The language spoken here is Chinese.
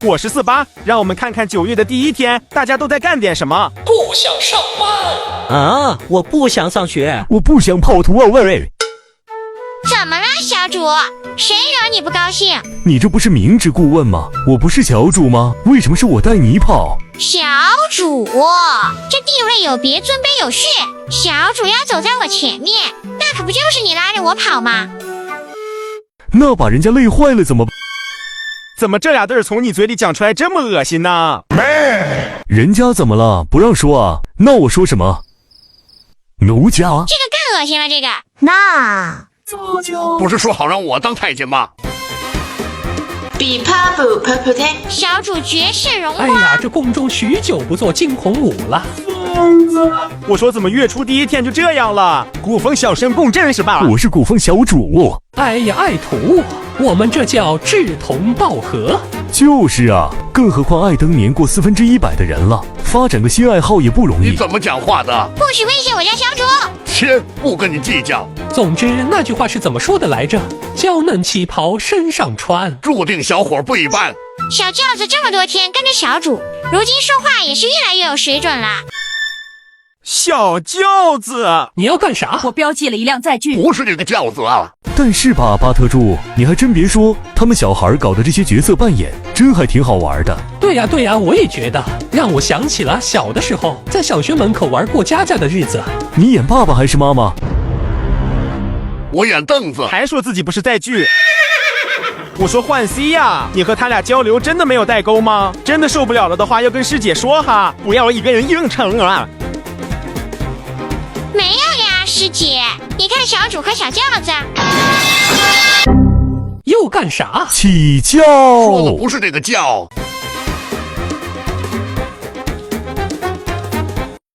我是48，让我们看看9月的第一天，大家都在干点什么。不想上班啊！我不想上学，我不想跑图啊！喂，怎么了，小主？谁惹你不高兴？你这不是明知故问吗？我不是小主吗？为什么是我带你跑？小主，这地位有别，尊卑有序。小主要走在我前面，那可不就是你拉着我跑吗？那把人家累坏了怎么办？怎么这俩字儿从你嘴里讲出来这么恶心呢？人家怎么了？不让说啊？那我说什么？奴家？这个更恶心了，这个。那不是说好让我当太监吗？比帕布帕布的小主绝世荣哎呀，这宫中许久不做惊鸿舞了。我说怎么月初第一天就这样了？古风小生共振是吧？我是古风小主。哎呀，爱徒，我们这叫志同道合。就是啊，更何况艾登年过1/400的人了，发展个新爱好也不容易。你怎么讲话的？不许威胁我家小主！切，不跟你计较。总之那句话是怎么说的来着？娇嫩旗袍身上穿，注定小伙不一般。小轿子这么多天跟着小主，如今说话也是越来越有水准了。小轿子，你要干啥？我标记了一辆载具，不是这个轿子啊！但是吧，巴特柱，你还真别说，他们小孩搞的这些角色扮演，真还挺好玩的。对呀，我也觉得，让我想起了小的时候在小学门口玩过家家的日子。你演爸爸还是妈妈？我演凳子。还说自己不是载具。我说焕 C 呀，你和他俩交流真的没有代沟吗？真的受不了了的话，要跟师姐说哈，不要一个人硬撑啊。没有呀，师姐，你看小主和小轿子又干啥？起轿。说的不是这个轿。